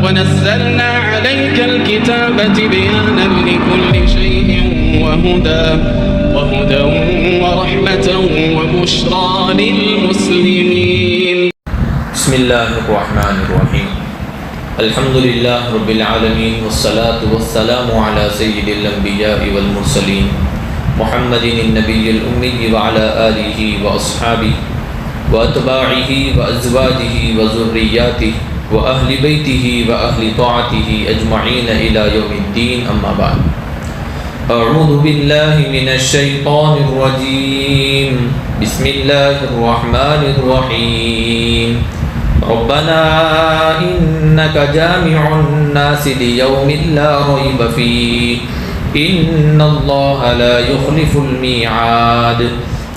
ونزلنا عليك الكتاب تبيانا لكل شيء وهدى ورحمة وبشرى للمسلمين. بسم الله الرحمن الرحيم. الحمد لله رب العالمين والصلاة والسلام على سيد الأنبياء والمرسلين محمد النبي الأمي وعلى آله وأصحابه وأتباعه وأزواجه وذرياته وأهل بيته وأهل طاعته أجمعين إلى يوم الدين. أما بعد، أعوذ بالله من الشيطان الرجيم. بسم الله الرحمن الرحيم. ربنا إنك جامع الناس ليوم لا ريب فيه إن الله لا يخلف الميعاد.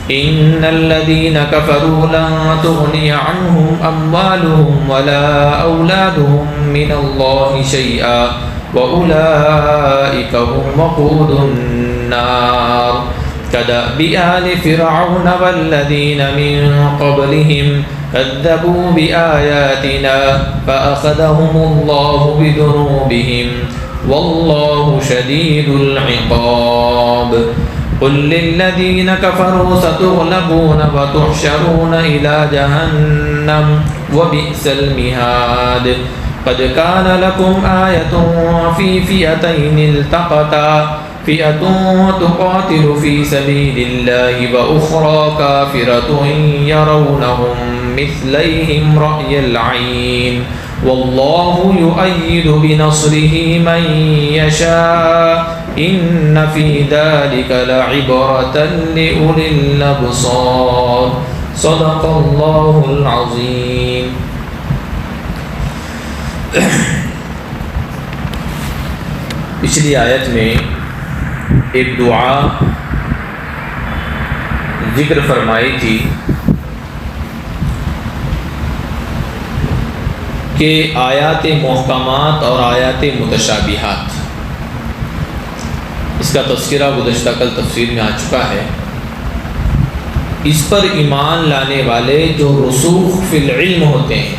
إن الذين كفروا لن تغني عنهم أموالهم ولا أولادهم من الله شيئا وأولئك هم وقود النار. كدأب آل فرعون والذين من قبلهم كذبوا بآياتنا فأخذهم الله بذنوبهم والله شديد العقاب. قل للذين كفروا ستغلبون وتحشرون إلى جهنم وبئس المهاد. قد كان لكم آية في فئتين التقتا فئة تقاتل في سبيل الله وأخرى كافرة يرونهم مثليهم رأي العين والله يؤيد بنصره من يشاء إن في ذلك لعبرة لأولي الأبصار. صدق الله العظيم. پچھلی آیت میں ایک دعا ذکر فرمائی تھی کہ آیات محکمات اور آیات متشابہات، اس کا تذکرہ گزشتہ کل تفسیر میں آ چکا ہے. اس پر ایمان لانے والے جو رسوخ فی العلم ہوتے ہیں،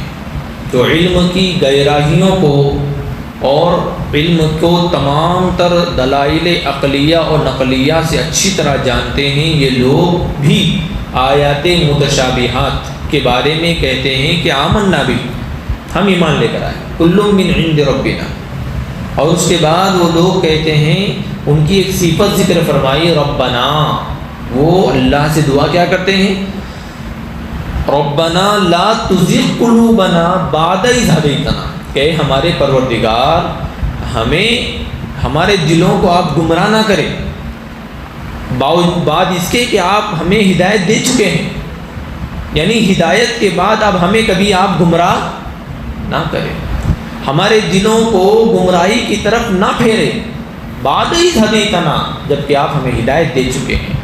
جو علم کی گہرائیوں کو اور علم کو تمام تر دلائل عقلیہ اور نقلیہ سے اچھی طرح جانتے ہیں، یہ لوگ بھی آیات متشابہات کے بارے میں کہتے ہیں کہ آمنا بھی، ہم ایمان لے کر آئے، کل من عند ربنا. اور اس کے بعد وہ لوگ کہتے ہیں، ان کی ایک صفت ذکر فرمائی ربنا، وہ اللہ سے دعا کیا کرتے ہیں، ربنا لا تزغ قلوبنا بعد اذ ہدیتنا، کہ ہمارے پروردگار ہمیں ہمارے دلوں کو آپ گمراہ نہ کریں بعد اس کے کہ آپ ہمیں ہدایت دے چکے ہیں، یعنی ہدایت کے بعد اب ہمیں کبھی آپ گمراہ نہ کریں، ہمارے دلوں کو گمراہی کی طرف نہ پھیرے بعد ہی ہدیتنا، جبکہ آپ ہمیں ہدایت دے چکے ہیں.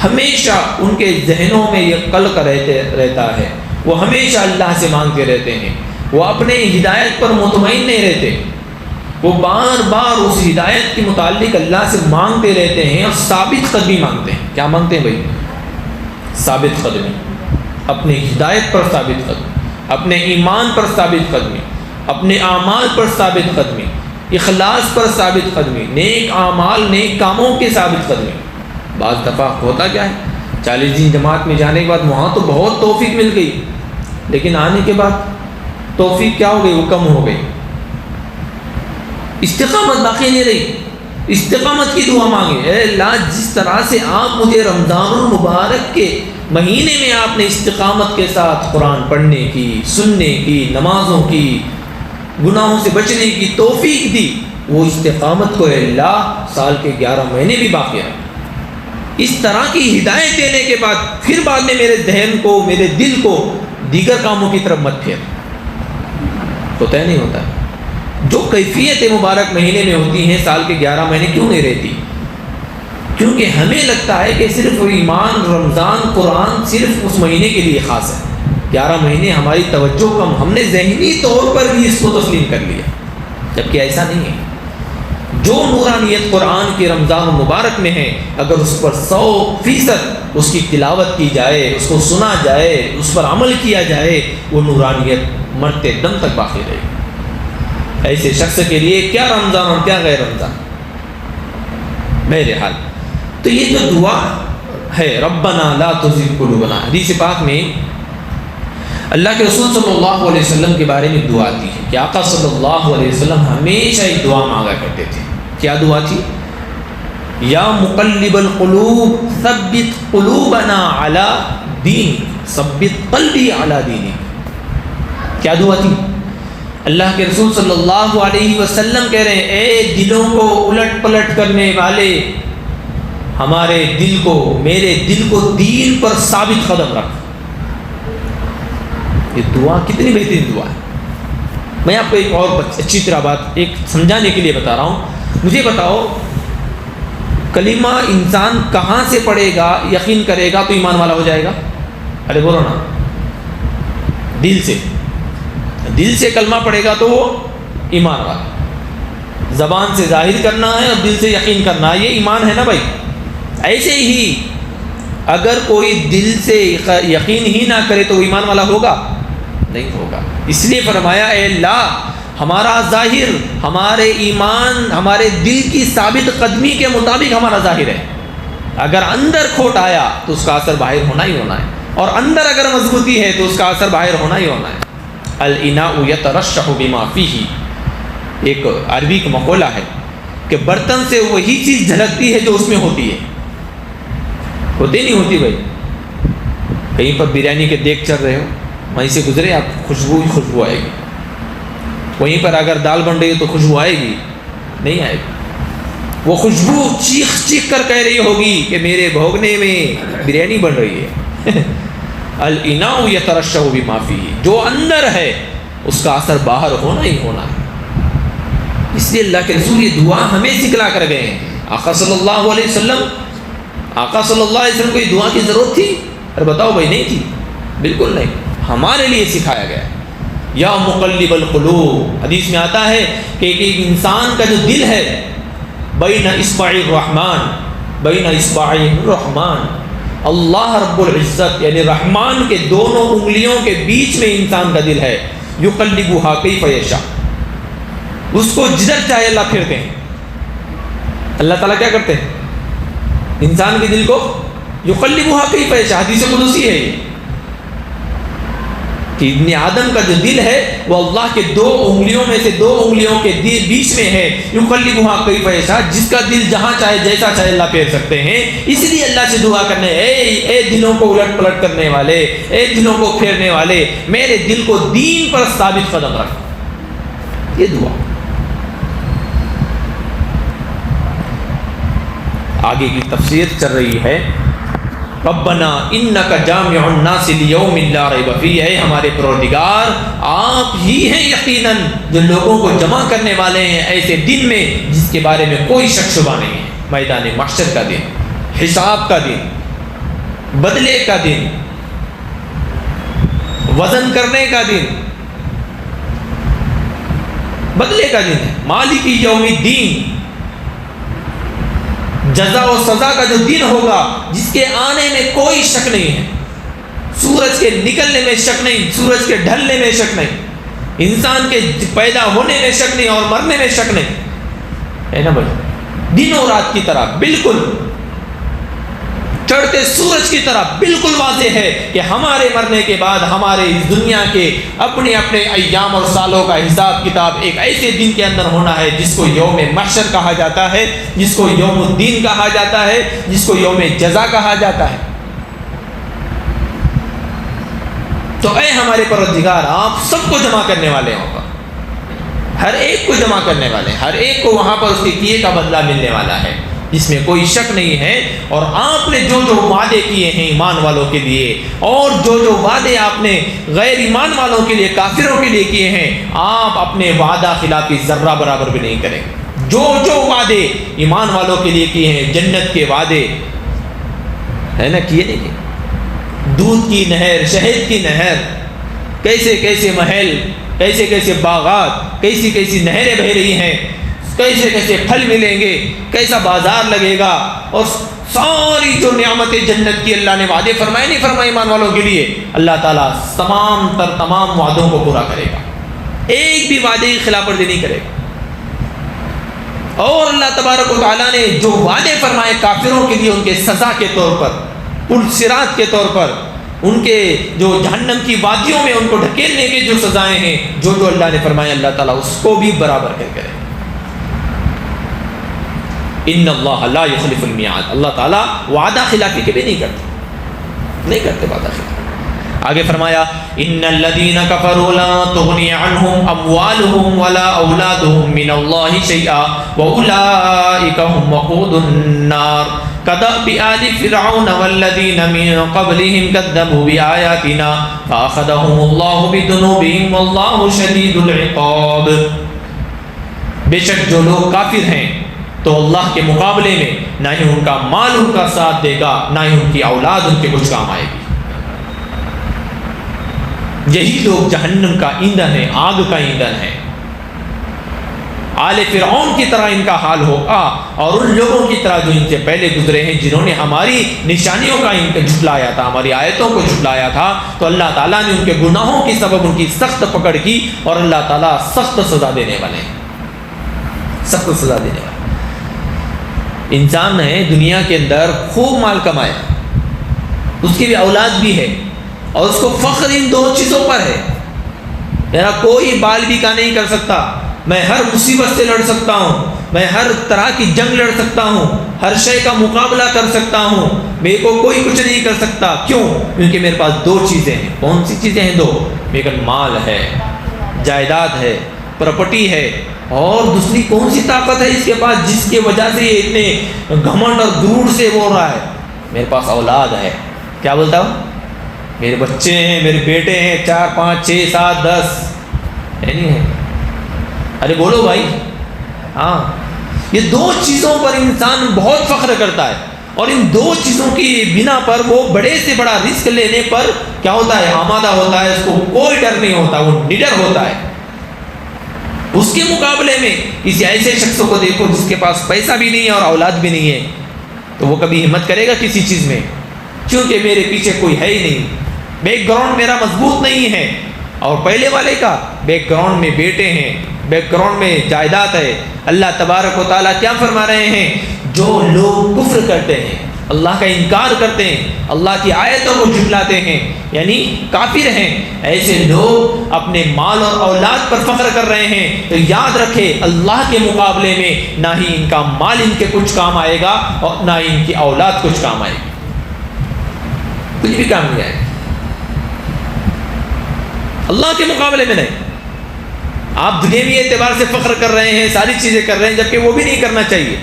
ہمیشہ ان کے ذہنوں میں یہ قلق رہتا ہے، وہ ہمیشہ اللہ سے مانگتے رہتے ہیں، وہ اپنے ہدایت پر مطمئن نہیں رہتے، وہ بار بار اس ہدایت کے متعلق اللہ سے مانگتے رہتے ہیں اور ثابت قدمی مانگتے ہیں. کیا مانگتے ہیں بھائی؟ ثابت قدمی، اپنی ہدایت پر ثابت قدمی، اپنے ایمان پر ثابت قدمی، اپنے اعمال پر ثابت قدمی، اخلاص پر ثابت قدمی، نیک اعمال نیک کاموں کے ثابت قدمی. بعض دفعہ ہوتا کیا ہے، 40 دن جماعت میں جانے کے بعد وہاں تو بہت توفیق مل گئی، لیکن آنے کے بعد توفیق کیا ہو گئی، وہ کم ہو گئی، استقامت باقی نہیں رہی. استقامت کی دعا مانگے، اے اللہ جس طرح سے آپ مجھے رمضان المبارک کے مہینے میں آپ نے استقامت کے ساتھ قرآن پڑھنے کی، سننے کی، نمازوں کی، گناہوں سے بچنے کی توفیق دی، وہ استقامت کو اے اللہ سال کے 11 مہینے بھی باقی رکھ. اس طرح کی ہدایت دینے کے بعد پھر بعد میں میرے ذہن کو، میرے دل کو دیگر کاموں کی طرف مت پھیر. تو طے نہیں ہوتا ہے. جو کیفیت مبارک مہینے میں ہوتی ہیں سال کے 11 مہینے کیوں نہیں رہتی؟ کیونکہ ہمیں لگتا ہے کہ صرف ایمان، رمضان، قرآن صرف اس مہینے کے لیے خاص ہے. 11 مہینے ہماری توجہ کم، ہم نے ذہنی طور پر بھی اس کو تسلیم کر لیا، جبکہ ایسا نہیں ہے. جو نورانیت قرآن کی رمضان المبارک میں ہے، اگر اس پر 100% اس کی تلاوت کی جائے، اس کو سنا جائے، اس پر عمل کیا جائے، وہ نورانیت مرتے دم تک باقی رہے گی. ایسے شخص کے لیے کیا رمضان اور کیا غیر رمضان. بہرحال تو یہ جو دعا ہے ربنا لا تزغ قلوبنا، حدیث پاک میں اللہ کے رسول صلی اللہ علیہ وسلم کے بارے میں دعا آتی ہے کہ آقا صلی اللہ علیہ وسلم ہمیشہ ایک دعا مانگا کرتے تھے. کیا دعا تھی؟ یا مقلب القلوب ثبت قلوبنا علی دینک، ثبت قلبی علی دینک. کیا دعا تھی؟ اللہ کے رسول صلی اللہ علیہ وسلم کہہ رہے ہیں اے دلوں کو الٹ پلٹ کرنے والے، ہمارے دل کو، میرے دل کو دین پر ثابت قدم رکھ. یہ دعا کتنی بہترین دعا ہے. میں آپ کو ایک اور اچھی طرح بات ایک سمجھانے کے لیے بتا رہا ہوں. مجھے بتاؤ کلمہ انسان کہاں سے پڑھے گا، یقین کرے گا تو ایمان والا ہو جائے گا؟ ارے بولو نا. دل سے، دل سے کلمہ پڑھے گا تو وہ ایمان والا. زبان سے ظاہر کرنا ہے اور دل سے یقین کرنا ہے، یہ ایمان ہے نا بھائی. ایسے ہی اگر کوئی دل سے یقین ہی نہ کرے تو وہ ایمان والا ہوگا؟ نہیں ہوگا. اس لیے فرمایا اے اللہ ہمارا ظاہر، ہمارے ایمان، ہمارے دل کی ثابت قدمی کے مطابق ہمارا ظاہر ہے. اگر اندر کھوٹ آیا تو اس کا اثر باہر ہونا ہی ہونا ہے، اور اندر اگر مضبوطی ہے تو اس کا اثر باہر ہونا ہی ہونا ہے. الاناء یترشح بما فیہ، ایک عربی کا مقولہ ہے کہ برتن سے وہی چیز جھلکتی ہے جو اس میں ہوتی ہے. ہوتی نہیں ہوتی بھائی. کہیں پر بریانی کے دیگ چل رہے ہو، وہیں سے گزرے آپ خوشبو آئے گی. وہیں پر اگر دال بن رہی ہے تو خوشبو آئے گی؟ نہیں آئے گی. وہ خوشبو چیخ چیخ کر کہہ رہی ہوگی کہ میرے بھوگنے میں بریانی بن رہی ہے. الاناء یترشح بما فیہ، جو اندر ہے اس کا اثر باہر ہونا ہی ہونا ہے. اس لیے اللہ کے رسول یہ دعا ہمیں سکھلا کر گئے ہیں. آقا صلی اللہ علیہ وسلم کو یہ دعا کی ضرورت تھی؟ ارے بتاؤ بھائی نہیں تھی. بالکل نہیں. ہمارے لیے سکھایا گیا. یا مقلب القلوب، حدیث میں آتا ہے کہ ایک انسان کا جو دل ہے بین اصبعی الرحمن، اللہ رب العزت یعنی رحمان کے دونوں انگلیوں کے بیچ میں انسان کا دل ہے. یقلبھا کیف یشاء، اس کو جدھر چاہے اللہ پھیرتے ہیں. اللہ تعالیٰ کیا کرتے ہیں؟ انسان کے دل کو یقلبھا کیف یشاء. حدیث قدسی ہے یہ کہ ابن آدم کا جو دل ہے وہ اللہ کے دو انگلیوں میں سے دو انگلیوں کے بیچ میں ہے. یقلبھا کیف یشاء، جس کا دل جہاں چاہے جیسا چاہے اللہ پھیر سکتے ہیں. اس لیے اللہ سے دعا کرنے اے دلوں کو الٹ پلٹ کرنے والے، اے دلوں کو پھیرنے والے، میرے دل کو دین پر ثابت قدم رکھ. یہ دعا آگے کی تفسیر چل رہی ہے. ربنا انک جامع الناس لیوم لا ریب فیہ، اے ہمارے پروردگار آپ ہی ہیں یقیناً جو لوگوں کو جمع کرنے والے ہیں ایسے دن میں جس کے بارے میں کوئی شک شبہ نہیں ہے. میدان محشر کا دن، حساب کا دن، بدلے کا دن، وزن کرنے کا دن، بدلے کا دن ہے. مالک یوم الدین، جزا و سزا کا جو دن ہوگا جس کے آنے میں کوئی شک نہیں ہے. سورج کے نکلنے میں شک نہیں، سورج کے ڈھلنے میں شک نہیں، انسان کے پیدا ہونے میں شک نہیں اور مرنے میں شک نہیں ہے نا بھائی. دن اور رات کی طرح بالکل چڑھتے سورج کی طرح بالکل واضح ہے کہ ہمارے مرنے کے بعد ہمارے اس دنیا کے اپنے اپنے ایام اور سالوں کا حساب کتاب ایک ایسے دن کے اندر ہونا ہے جس کو یوم محشر کہا جاتا ہے، جس کو یوم الدین کہا جاتا ہے، جس کو یوم جزا کہا جاتا ہے. تو اے ہمارے پروردگار آپ سب کو جمع کرنے والے ہوں گا، ہر ایک کو جمع کرنے والے، ہر ایک کو وہاں پر اس کے کیے کا بدلہ ملنے والا ہے جس میں کوئی شک نہیں ہے. اور آپ نے جو جو وعدے کیے ہیں ایمان والوں کے لیے اور جو جو وعدے آپ نے غیر ایمان والوں کے لیے، کافروں کے لیے کیے ہیں، آپ اپنے وعدہ خلافی ذرہ برابر بھی نہیں کریں. جو جو وعدے ایمان والوں کے لیے کیے ہیں، جنت کے وعدے ہے نا کیے نہیں کیے. دودھ کی نہر، شہد کی نہر، کیسے کیسے محل، کیسے کیسے باغات، کیسی کیسی نہریں بہہ رہی ہیں، کیسے کیسے پھل ملیں گے، کیسا بازار لگے گا، اور ساری جو نعمت جنت کی اللہ نے وعدے فرمائے نہیں فرمائے ایمان والوں کے لیے، اللہ تعالیٰ تمام وعدوں کو پورا کرے گا. ایک بھی وعدے کی خلاف ورزی نہیں کرے گا۔ اور اللہ تبارک و تعالیٰ نے جو وعدے فرمائے کافروں کے لیے ان کے سزا کے طور پر، پل صراط کے طور پر، ان کے جو جہنم کی وادیوں میں ان کو ڈھکیلنے کے جو سزائیں ہیں، جو اللہ نے فرمایا، اللہ تعالیٰ اس کو بھی برابر کر کرے۔ ان اللہ لا یخلف المیعاد، اللہ تعالیٰ وعدہ خلافی کے بھی نہیں کرتے وعدہ خلافی۔ آگے فرمایا ان الذین کفروا لا تغنی عنہم اموالہم ولا اولادہم من اللہ شیئا واولئک هم وقود النار کدأب آل فرعون والذین من قبلہم کذبوا بآیاتنا فأخذهم اللہ بذنوبہم واللہ شدید العقاب۔ بے شک جو لوگ کافر ہیں تو اللہ کے مقابلے میں نہ ہی ان کا مال ان کا ساتھ دے گا، نہ ہی ان کی اولاد ان کے کچھ کام آئے گی۔ یہی لوگ جہنم کا ایندھن ہے، آگ کا ایندھن ہے۔ آل فرعون کی طرح ان کا حال ہوگا، اور ان لوگوں کی طرح جو ان سے پہلے گزرے ہیں جنہوں نے ہماری نشانیوں کا جھٹلایا تھا، ہماری آیتوں کو جھٹلایا تھا، تو اللہ تعالیٰ نے ان کے گناہوں کی سبب ان کی سخت پکڑ کی، اور اللہ تعالیٰ سخت سزا دینے والے ہیں، سخت سزا دینے والے۔ انسان ہے دنیا کے اندر خوب مال کمایا، اس کی بھی اولاد بھی ہے، اور اس کو فخر ان دو چیزوں پر ہے، میرا کوئی بال بھی کا نہیں کر سکتا، میں ہر مصیبت سے لڑ سکتا ہوں، میں ہر طرح کی جنگ لڑ سکتا ہوں، ہر شے کا مقابلہ کر سکتا ہوں، میرے کو کوئی کچھ نہیں کر سکتا۔ کیوں؟ کیونکہ میرے پاس دو چیزیں ہیں۔ کون سی چیزیں ہیں؟ دو۔ میرے مال ہے، جائیداد ہے، پراپرٹی ہے، اور دوسری کون سی طاقت ہے اس کے پاس جس کی وجہ سے یہ اتنے گھمنڈ اور غرور سے بول رہا ہے؟ میرے پاس اولاد ہے۔ کیا بولتا ہوں؟ میرے بچے ہیں، میرے بیٹے ہیں، 4 5 6 7 10 ہے نہیں ہے؟ ارے بولو بھائی۔ ہاں، یہ دو چیزوں پر انسان بہت فخر کرتا ہے، اور ان دو چیزوں کی بنا پر وہ بڑے سے بڑا رسک لینے پر کیا ہوتا ہے؟ آمادہ ہوتا ہے، اس کو کوئی ڈر نہیں ہوتا، وہ نڈر ہوتا ہے۔ اس کے مقابلے میں کسی ایسے شخص کو دیکھو جس کے پاس پیسہ بھی نہیں ہے اور اولاد بھی نہیں ہے، تو وہ کبھی ہمت کرے گا کسی چیز میں؟ کیونکہ میرے پیچھے کوئی ہے ہی نہیں، بیک گراؤنڈ میرا مضبوط نہیں ہے۔ اور پہلے والے کا بیک گراؤنڈ میں بیٹے ہیں، بیک گراؤنڈ میں جائیداد ہے۔ اللہ تبارک و تعالیٰ کیا فرما رہے ہیں؟ جو لوگ کفر کرتے ہیں، اللہ کا انکار کرتے ہیں، اللہ کی آیتوں کو جھٹلاتے ہیں، یعنی کافر ہیں، ایسے لوگ اپنے مال اور اولاد پر فخر کر رہے ہیں، تو یاد رکھے اللہ کے مقابلے میں نہ ہی ان کا مال ان کے کچھ کام آئے گا، اور نہ ہی ان کی اولاد کچھ کام آئے گی، کچھ بھی کام نہیں آئے گا اللہ کے مقابلے میں۔ نہیں، آپ دنیاوی اعتبار سے فخر کر رہے ہیں، ساری چیزیں کر رہے ہیں، جبکہ وہ بھی نہیں کرنا چاہیے،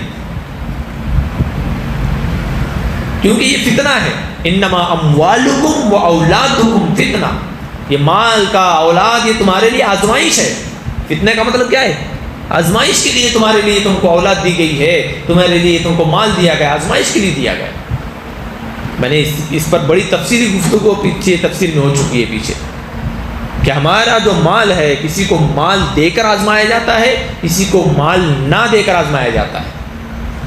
کیونکہ یہ فتنہ ہے۔ انما اموالکم و اولادکم فتنہ، یہ مال کا، اولاد، یہ تمہارے لیے آزمائش ہے۔ فتنہ کا مطلب کیا ہے؟ آزمائش کے لیے تمہارے لیے تم کو اولاد دی گئی ہے، تمہارے لیے تم کو مال دیا گیا، آزمائش کے لیے دیا گیا۔ میں نے اس پر بڑی تفصیلی گفتگو پیچھے تفسیر میں ہو چکی ہے پیچھے، کہ ہمارا جو مال ہے، کسی کو مال دے کر آزمایا جاتا ہے، کسی کو مال نہ دے کر آزمایا جاتا ہے،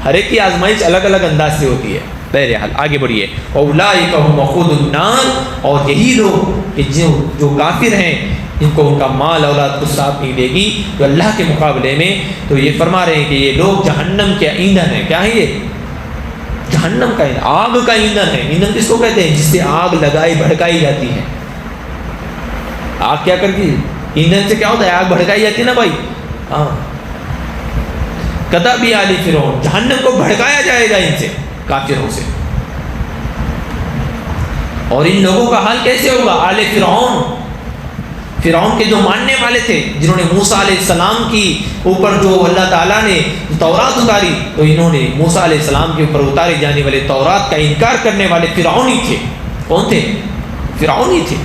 ہر ایک کی آزمائش الگ الگ انداز سے ہوتی ہے۔ بہرحال آگے بڑھیے۔ اولئک هم وقود النار، اور یہی لوگ کہ جو کافر ہیں، ان کو ان کا مال اولاد کو ساتھ نہیں دے گی، تو اللہ کے مقابلے میں تو یہ فرما رہے ہیں کہ یہ لوگ جہنم کے ایندھن ہیں۔ کیا ہے یہ؟ جہنم کا ایندھن، آگ کا ایندھن ہے۔ ایندھن کس کو کہتے ہیں؟ جس سے آگ لگائی بھڑکائی جاتی ہے۔ آگ کیا کرتی ہے؟ ایندھن سے کیا ہوتا ہے؟ آگ بھڑکائی جاتی ہے نا بھائی۔ ہاں، کدأب آل فرعون، جہنم کو بھڑکایا جائے گا ان سے، کافروں سے۔ اور ان لوگوں کا حال کیسے ہوگا؟ آل فرعون، فرعون کے جو ماننے والے تھے، جنہوں نے موسیٰ علیہ السلام کی اوپر جو اللہ تعالیٰ نے تورات اتاری، تو انہوں نے موسیٰ علیہ السلام کے اوپر اتارے جانے والے تورات کا انکار کرنے والے فرعون ہی تھے۔ کون تھے؟ فرعون ہی تھے۔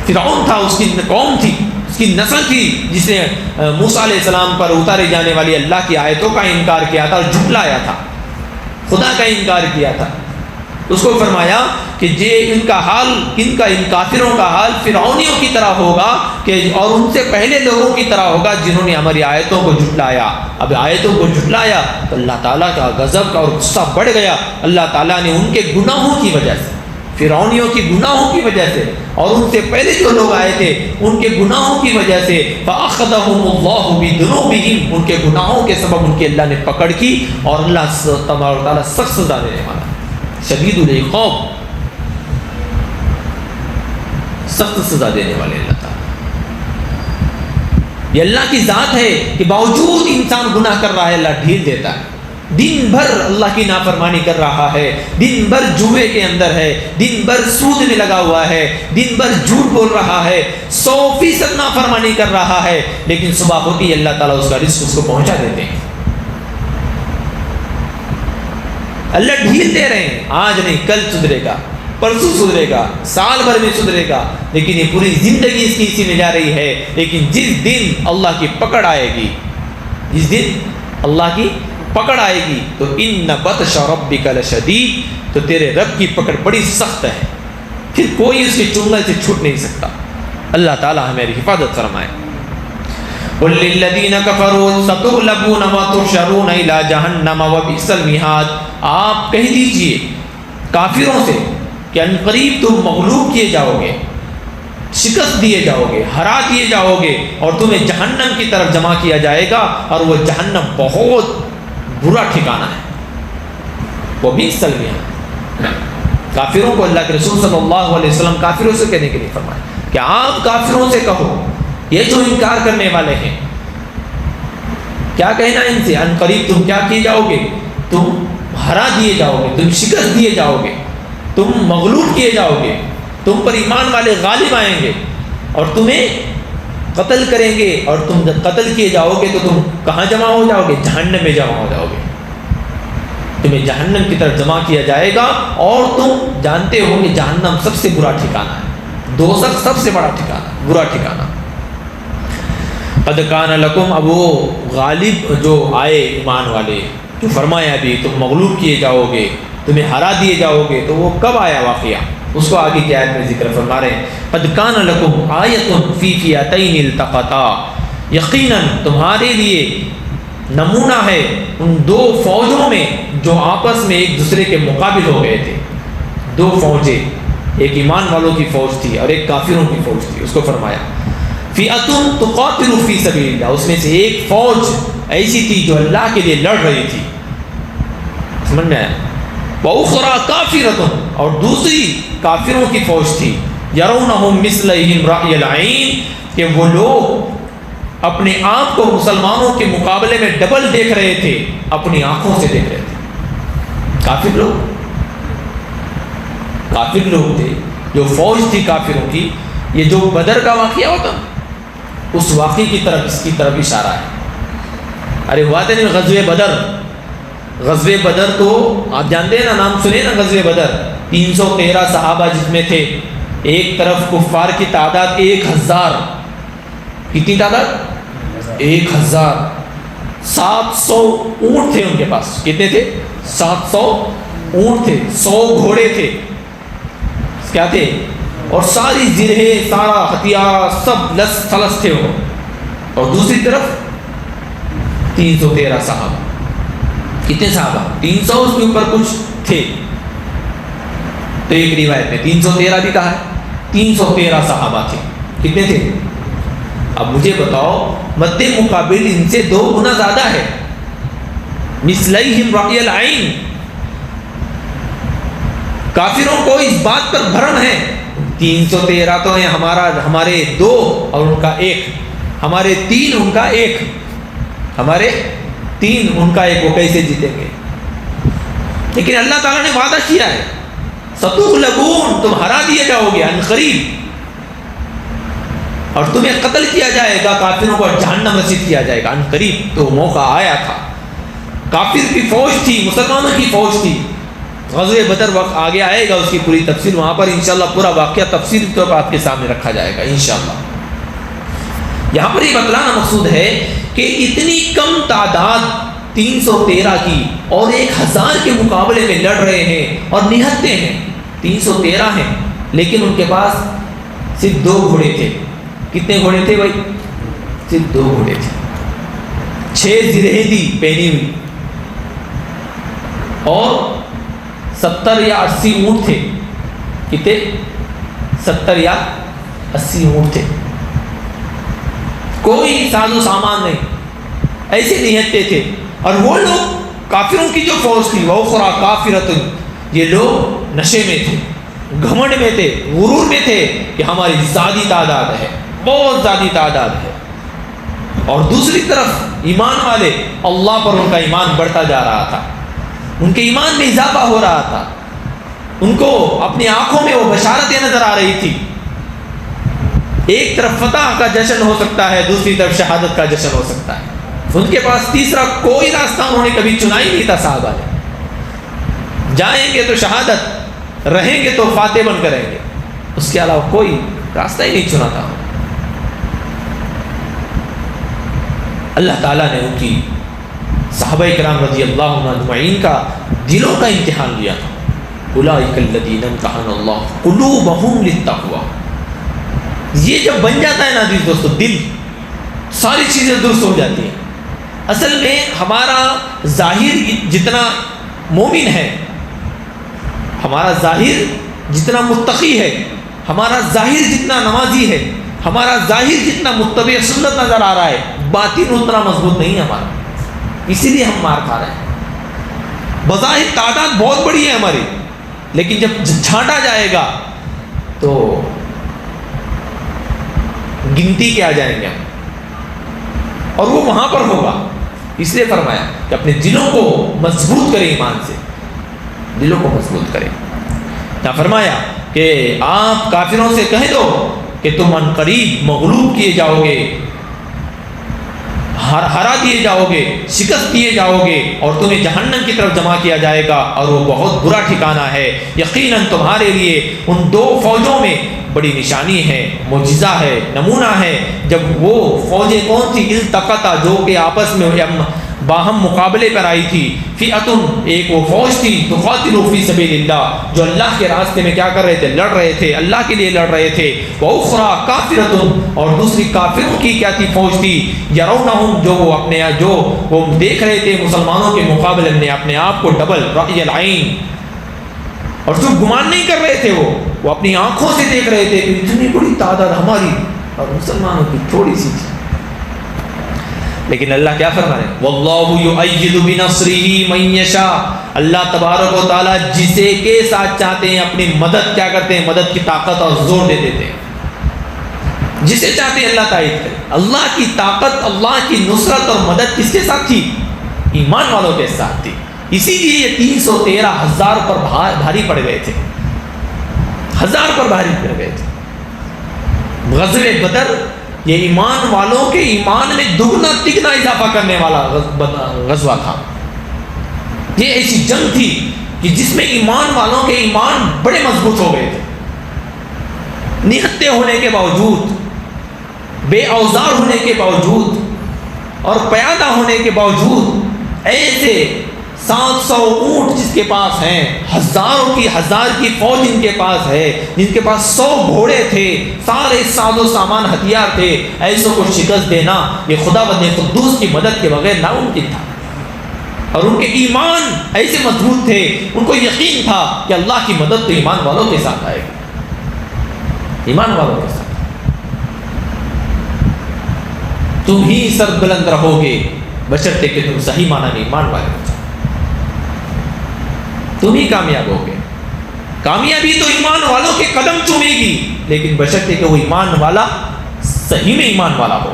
فرعون تھا، اس کی قوم تھی، اس کی نسل تھی، جس نے موسیٰ علیہ السلام پر اتارے جانے والی اللہ کی آیتوں کا انکار کیا تھا اور جھٹلایا تھا، خدا کا انکار کیا تھا۔ اس کو فرمایا کہ یہ ان کا حال، ان کافروں کا حال فرعونیوں کی طرح ہوگا، کہ اور ان سے پہلے لوگوں کی طرح ہوگا جنہوں نے ہماری آیتوں کو جھٹلایا۔ اب آیتوں کو جھٹلایا تو اللہ تعالیٰ کا غضب کا اور غصہ بڑھ گیا۔ اللہ تعالیٰ نے ان کے گناہوں کی وجہ سے، فرعونیوں کی گناہوں کی وجہ سے اور ان سے پہلے جو لوگ آئے تھے ان کے گناہوں کی وجہ سے فَأَخَذَهُمُ اللَّهُ بِذُنُوبِهِمْ، ان کے گناہوں کے سبب ان کے اللہ نے پکڑ کی، اور اللہ تبارک و تعالیٰ سخت سزا دینے والا، شدید العقاب، سخت سزا دینے والے اللہ تعالیٰ۔ یہ اللہ کی ذات ہے کہ باوجود انسان گناہ کر رہا ہے اللہ ڈھیل دیتا ہے، دن بھر اللہ کی نافرمانی کر رہا ہے، دن بھر جوئے کے اندر ہے، دن بھر سود میں لگا ہوا ہے، دن بھر جھوٹ بول رہا ہے، 100% نافرمانی کر رہا ہے، لیکن صبح ہوتی ہے اللہ تعالیٰ اس کا رزق اس کو پہنچا دیتے ہیں۔ اللہ ڈھیل دے رہے ہیں، آج نہیں کل سدھرے گا، پرسوں سدھرے گا، سال بھر میں سدھرے گا، لیکن یہ پوری زندگی اس کی اسی میں جا رہی ہے۔ لیکن جس دن اللہ کی پکڑ آئے گی، جس دن اللہ کی پکڑ آئے گی تو ان بطش ربک لشدید، تو تیرے رب کی پکڑ بڑی سخت ہے، پھر کوئی اس کے چنگل سے چھوٹ نہیں سکتا۔ اللہ تعالی ہماری حفاظت فرمائے۔ قل للذین کفروا ستغلبون وتحشرون الی جہنم وبئس المہاد، آپ کہہ دیجئے کافروں سے کہ ان قریب تم مغلوب کیے جاؤ گے، شکست دیے جاؤ گے، ہرا دیے جاؤ گے، اور تمہیں جہنم کی طرف جمع کیا جائے گا، اور وہ جہنم بہت برا ٹھکانہ ہے، وہ بھی سلمیہ۔ کافروں کو اللہ کے رسول صلی اللہ علیہ وسلم کافروں سے کہنے کے لیے فرمایا کہ آپ کافروں سے کہو، یہ جو انکار کرنے والے ہیں، کیا کہنا ان سے؟ ان قریب تم کیا کیے جاؤ گے؟ تم ہرا دیے جاؤ گے، تم شکست دیے جاؤ گے، تم مغلوب کیے جاؤ گے، تم پر ایمان والے غالب آئیں گے، اور تمہیں قتل کریں گے، اور تم جب قتل کیے جاؤ گے تو تم کہاں جمع ہو جاؤ گے؟ جہنم میں جمع ہو جاؤ گے، تمہیں جہنم کی طرف جمع کیا جائے گا، اور تم جانتے ہو کہ جہنم سب سے برا ٹھکانہ ہے، دوزخ سب سے بڑا ٹھکانہ، برا ٹھکانہ۔ قد کان لکم، اب وہ غالب جو آئے ایمان والے، جو فرمایا ابھی تم مغلوب کیے جاؤ گے، تمہیں ہرا دیے جاؤ گے، تو وہ کب آیا واقعہ؟ اس کو آگے کی آیت میں ذکر فرما رہے ہیں، قد کان لکم آیۃ فی فئتین التقطا، یقیناً تمہارے لیے نمونہ ہے ان دو فوجوں میں جو آپس میں ایک دوسرے کے مقابل ہو گئے تھے۔ دو فوجیں، ایک ایمان والوں کی فوج تھی اور ایک کافروں کی فوج تھی، اس کو فرمایا فئۃ تقاتل فی سبیل اللہ، اس میں سے ایک فوج ایسی تھی جو اللہ کے لیے لڑ رہی تھی، سمجھ میں آیا؟ وَأُخْرَى كَافِرَةٌ، اور دوسری کافروں کی فوج تھی، يَرَوْنَهُمْ مِثْلَيْهِمْ رَأْيَ الْعَيْنِ، کہ وہ لوگ اپنے آپ کو مسلمانوں کے مقابلے میں ڈبل دیکھ رہے تھے، اپنی آنکھوں سے دیکھ رہے تھے۔ کافر لوگ تھے، جو فوج تھی کافروں کی، یہ جو بدر کا واقعہ ہوتا اس واقعے کی طرف، اس کی طرف اشارہ ہے۔ ارے ہوا تھا نہیں غزوہ بدر، غزوہ بدر تو آپ جانتے ہیں نا، نام سنے نا غزوہ بدر، 313 صحابہ جس میں تھے، ایک طرف کفار کی تعداد 1000، کتنی تعداد؟ 1000، 700 اونٹ تھے ان کے پاس، کتنے تھے؟ 700 اونٹ تھے، 100 گھوڑے تھے، کیا تھے؟ اور ساری زرہیں، سارا ہتھیار سب لس تھلس تھے وہ، اور دوسری طرف 313 صحابہ۔ کتنے صحابہ؟ 300، اس کے اوپر کچھ تھے، تو ایک روایت میں 313 بھی کہا ہے، 313 صحابہ تھے، کتنے تھے؟ اب مجھے بتاؤ، مد مقابل ان سے 2 گنا زیادہ ہے، مثلیہم رأی العین، کافروں کو اس بات پر بھرم ہے 313 تو ہیں ہمارے 2 اور ان کا 1، ہمارے 3 ان کا 1، ہمارے 3 ان کا 1، وہ کیسے جیتیں گے؟ لیکن اللہ تعالیٰ نے وعدہ کیا ہے، ستغلبون، تم ہرا دیے جاؤ گے عن قریب، اور تمہیں قتل کیا جائے گا، کافروں کو جہنم رسید کیا جائے گا عن قریب۔ تو موقع آیا تھا، کافر کی فوج تھی، مسلمانوں کی فوج تھی۔ غزوہ بدر وقت آگے آئے گا، اس کی پوری تفصیل وہاں پر انشاءاللہ پورا واقعہ تفصیل کے طور پر آپ کے سامنے رکھا جائے گا انشاءاللہ۔ یہاں پر یہ بتلانا مقصود ہے کہ اتنی کم تعداد 313 کی اور 1000 کے مقابلے میں لڑ رہے ہیں اور نہتے ہیں، 313 ہیں، لیکن ان کے پاس صرف 2 گھوڑے تھے۔ کتنے گھوڑے تھے بھائی؟ صرف 2 گھوڑے تھے، 6 زرہیں تھی پہنی ہوئی، اور 70 یا 80 اونٹ تھے، کتنے 70 یا 80 اونٹ تھے، کوئی ساز و سامان نہیں، ایسے نہتے تھے. اور وہ لوگ کافروں کی جو فوج تھی وَأُخْرَىٰ کَافِرَةٌ، یہ لوگ نشے میں تھے، گھمنڈ میں تھے، غرور میں تھے کہ ہماری زیادہ تعداد ہے، بہت زیادہ تعداد ہے. اور دوسری طرف ایمان والے، اللہ پر ان کا ایمان بڑھتا جا رہا تھا، ان کے ایمان میں اضافہ ہو رہا تھا، ان کو اپنی آنکھوں میں وہ بشارتیں نظر آ رہی تھی. ایک طرف فتح کا جشن ہو سکتا ہے، دوسری طرف شہادت کا جشن ہو سکتا ہے. ان کے پاس تیسرا کوئی راستہ انہوں نے کبھی چنا ہی نہیں تھا. صحابہ نے جائیں گے تو شہادت، رہیں گے تو فاتح بن کریں گے، اس کے علاوہ کوئی راستہ ہی نہیں چنا تھا. اللہ تعالیٰ نے ان کی صحابہ کرام رضی اللہ عنہ اجمعین کا دلوں کا امتحان لیا تھا. اولئک الذین امتحن اللہ قلوبہم للتقوی. یہ جب بن جاتا ہے نا عزیز دوستو، دل، ساری چیزیں درست ہو جاتی ہیں. اصل میں ہمارا ظاہر جتنا مومن ہے، ہمارا ظاہر جتنا متقی ہے، ہمارا ظاہر جتنا نمازی ہے، ہمارا ظاہر جتنا متبع سنت نظر آ رہا ہے، باطن اتنا مضبوط نہیں ہے ہمارا. اسی لیے ہم مار کھا رہے ہیں. بظاہر تعداد بہت بڑی ہے ہماری، لیکن جب چھانٹا جائے گا تو گنتی کے آ جائیں گے ہم، اور وہ وہاں پر ہوگا. اس لیے فرمایا کہ اپنے دلوں کو مضبوط کریں، ایمان سے دلوں کو مضبوط کریں. کیا فرمایا کہ آپ کافروں سے کہہ دو کہ تم ان قریب مغلوب کیے جاؤ گے، ہرا دیے جاؤ گے، شکست دیے جاؤ گے، اور تمہیں جہنم کی طرف جمع کیا جائے گا، اور وہ بہت برا ٹھکانہ ہے. یقیناً تمہارے لیے ان دو فوجوں میں بڑی نشانی ہے، معجزہ ہے، نمونہ ہے. جب وہ فوجیں کون تھی؟ التقطا، جو کہ آپس میں باہم مقابلے پر آئی تھی. فئتن، ایک وہ فوج تھی، تقاتل فی سبیل اللہ، جو اللہ کے راستے میں کیا کر رہے تھے؟ لڑ رہے تھے، اللہ کے لیے لڑ رہے تھے. وَأُخْرَىٰ کَافِرَةٌ، اور دوسری کافروں کی کیا تھی؟ فوج تھی. یرونہم، جو وہ اپنے جو وہ دیکھ رہے تھے مسلمانوں کے مقابلے میں اپنے آپ کو ڈبل رأی العین، اور جو گمان نہیں کر رہے تھے، وہ اپنی آنکھوں سے دیکھ رہے تھے کہ اتنی بڑی تعداد ہماری اور مسلمانوں کی تھوڑی سی تھی. لیکن اللہ کیا فرما رہے ہیں؟ واللہ یؤید بنصرہ من یشاء، اللہ تبارک و تعالیٰ جسے کے ساتھ چاہتے ہیں اپنی مدد کیا کرتے ہیں؟ مدد کی طاقت اور زور دے دیتے ہیں. جسے چاہتے ہیں اللہ تائید کرے. اللہ کی طاقت، اللہ کی نصرت اور مدد کس کے ساتھ تھی؟ ایمان والوں کے ساتھ تھی. اسی لیے یہ 313,000 پر بھاری پڑ گئے تھے، 1000 پر بھاری پڑ گئے تھے. غزوہ بدر یہ ایمان والوں کے ایمان میں دگنا تگنا اضافہ کرنے والا غزوہ تھا. یہ ایسی جنگ تھی کہ جس میں ایمان والوں کے ایمان بڑے مضبوط ہو گئے تھے. نہتے ہونے کے باوجود، بے اوزار ہونے کے باوجود اور پیادہ ہونے کے باوجود، ایسے 700 اونٹ جس کے پاس ہیں، ہزاروں کی ہزار کی فوج جن کے پاس ہے، جن کے پاس 100 گھوڑے تھے، سارے ساز و سامان ہتھیار تھے، ایسوں کو شکست دینا یہ خدا بندے قدوس کی مدد کے بغیر ناممکن تھا. اور ان کے ایمان ایسے مضبوط تھے، ان کو یقین تھا کہ اللہ کی مدد تو ایمان والوں کے ساتھ آئے گی، ایمان والوں کے ساتھ. تم ہی سر بلند رہو گے بشرطے کہ تم صحیح معنی میں ایمان والے ہو، تم ہی کامیاب ہوگے. کامیابی تو ایمان والوں کے قدم چومے گی، لیکن بشرطے کہ وہ ایمان والا صحیح میں ایمان والا ہو،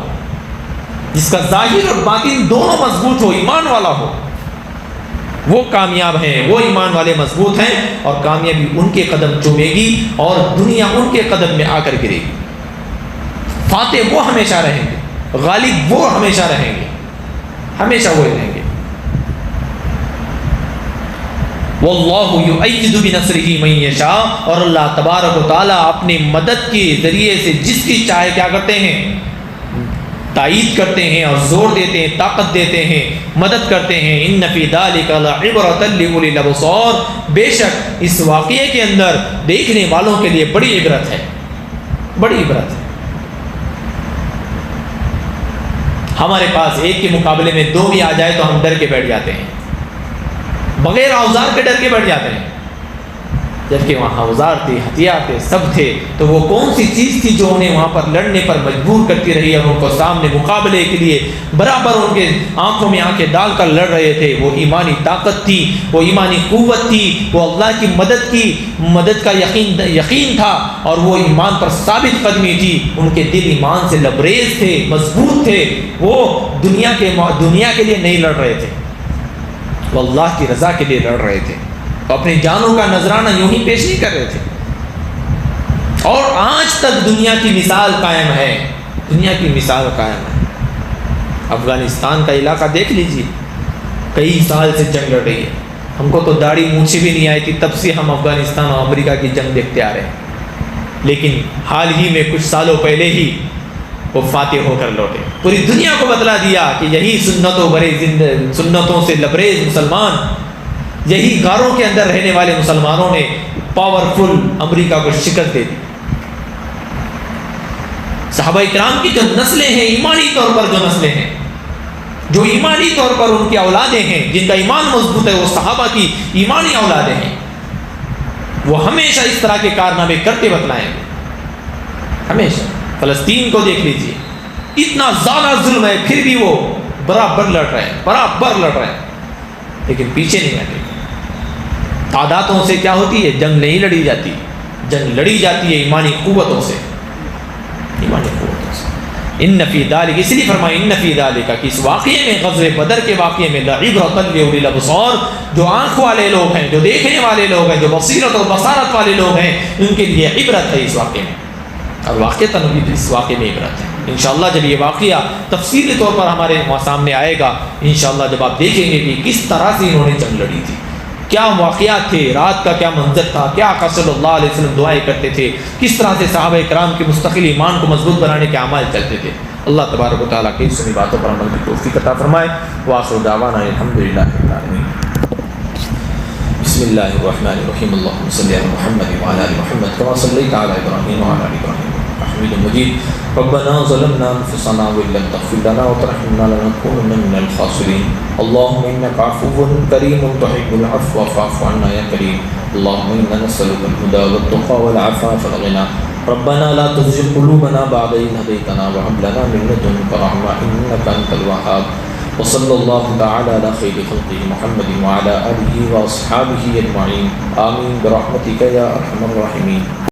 جس کا ظاہر اور باطن دونوں مضبوط ہو، ایمان والا ہو، وہ کامیاب ہیں. وہ ایمان والے مضبوط ہیں، اور کامیابی ان کے قدم چومے گی اور دنیا ان کے قدم میں آ کر گرے گی. فاتح وہ ہمیشہ رہیں گے، غالب وہ ہمیشہ رہیں گے، ہمیشہ وہ رہیں گے. واللہ یؤید بنصرہ من یشاء، اور اللہ تبارک و تعالیٰ اپنی مدد کے ذریعے سے جس کی چاہے کیا کرتے ہیں؟ تائید کرتے ہیں اور زور دیتے ہیں، طاقت دیتے ہیں، مدد کرتے ہیں. ان فی ذلک لعبرۃ لأولی الابصار، بے شک اس واقعے کے اندر دیکھنے والوں کے لیے بڑی عبرت ہے، بڑی عبرت ہے. ہمارے پاس ایک کے مقابلے میں 2 بھی آ جائے تو ہم ڈر کے بیٹھ جاتے ہیں، بغیر اوزار کے ڈر کے بیٹھ جاتے ہیں. جبکہ وہاں اوزار تھے، ہتھیار تھے، سب تھے، تو وہ کون سی چیز تھی جو انہیں وہاں پر لڑنے پر مجبور کرتی رہی اور ان کو سامنے مقابلے کے لیے برابر ان کے آنکھوں میں آنکھیں ڈال کر لڑ رہے تھے؟ وہ ایمانی طاقت تھی، وہ ایمانی قوت تھی، وہ اللہ کی مدد کا یقین تھا، اور وہ ایمان پر ثابت قدمی تھی۔ ان کے دل ایمان سے لبریز تھے، مضبوط تھے، وہ دنیا کے لیے نہیں لڑ رہے تھے، وہ اللہ کی رضا کے لیے لڑ رہے تھے، اپنی جانوں کا نذرانہ یوں ہی پیش نہیں کر رہے تھے۔ اور آج تک دنیا کی مثال قائم ہے، دنیا کی مثال قائم ہے۔ افغانستان کا علاقہ دیکھ لیجیے، کئی سال سے جنگ لڑ رہی ہے۔ ہم کو تو داڑھی مونچھی بھی نہیں آئی تھی، تب سے ہم افغانستان اور امریکہ کی جنگ دیکھتے آ رہے ہیں، لیکن حال ہی میں کچھ سالوں پہلے ہی وہ فاتح ہو کر لوٹے، پوری دنیا کو بتلا دیا کہ یہی سنتوں سے لبریز مسلمان، یہی غاروں کے اندر رہنے والے مسلمانوں نے پاورفل امریکہ کو شکست دے دی۔ صحابہ کرام کی جو نسلیں ہیں، ایمانی طور پر جو نسلیں ہیں، جو ایمانی طور پر ان کی اولادیں ہیں، جن کا ایمان مضبوط ہے، وہ صحابہ کی ایمانی اولادیں ہیں، وہ ہمیشہ اس طرح کے کارنامے کرتے بتلائیں گے، ہمیشہ۔ فلسطین کو دیکھ لیجیے، اتنا زیادہ ظلم ہے، پھر بھی وہ برابر لڑ رہے ہیں، لیکن پیچھے نہیں ہٹے۔ تعدادوں سے کیا ہوتی ہے؟ جنگ نہیں لڑی جاتی، جنگ لڑی جاتی ہے ایمانی قوتوں سے، ایمانی قوتوں سے۔ ان فی ذلک، اس لیے فرمایا ان فی ذلک، کہ اس واقعے میں، غزوہ بدر کے واقعے میں، لعبرۃ لاولی الابصار، جو آنکھ والے لوگ ہیں، جو دیکھنے والے لوگ ہیں، جو بصیرت اور بصارت والے لوگ ہیں، ان کے لیے عبرت ہے اس واقعے میں، اور واقعتاً بھی اس واقعے میں عبرت ہے۔ انشاءاللہ جب یہ واقعہ تفصیلی طور پر ہمارے سامنے آئے گا، انشاءاللہ جب آپ دیکھیں گے کہ کس طرح سے انہوں نے جنگ لڑی تھی، کیا واقعات تھے، رات کا کیا منظر تھا، کیا آقا صلی اللہ علیہ وسلم دعائیں کرتے تھے، کس طرح سے صحابہ کرام کے مستقل ایمان کو مضبوط بنانے کے اعمال چلتے تھے۔ اللہ تبارک و تعالیٰ کی سنی باتوں پر عمل کی توفیق عطا فرمائے۔ وآخر دعوانا الحمدللہ رب العالمین۔ بسم اللہ الرحمن الرحیم، اللہم صلی علی محمد وعلی آل محمد کما صلیت علی ابراہیم وعلی آل ابراہیم حمید مجید۔ ربنا ظلمنا انفسنا وان لم تغفر لنا وترحمنا لنكونن من الخاسرین۔ اللهم انك عفو کریم تحب العفو فاعف عنا یا کریم۔ اللهم انا نسألك الهدى والتقى والعفاف والغنى۔ ربنا لا تزغ قلوبنا بعد إذ هديتنا وهب لنا من لدنك رحمة إنك أنت الوهاب۔ وصلى الله تعالى على خير خلقه محمد وعلى آله وأصحابه أجمعين، آمين برحمتك يا أرحم الراحمين۔